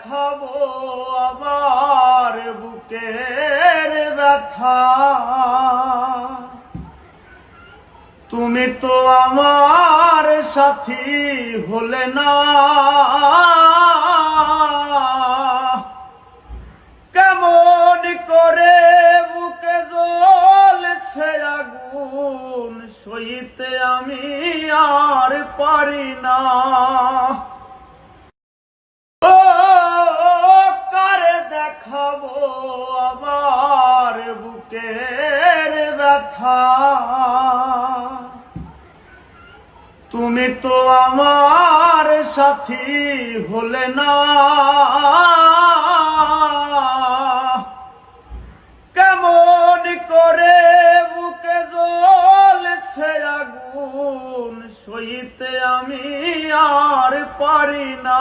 দেখাবো আমার বুকের ব্যথা, তুমি তো আমার সাথী হলে না। কেমন করে বুকে জ্বলছে আগুন, সইতে আমি আর পারি না। ও কারে দেখাবো আমার বুকের ব্যথা, তুমি তো আমার সাথী হলে না। কেমন করে বুকে জ্বলছে আগুন, সইতে আমি আর পারি না।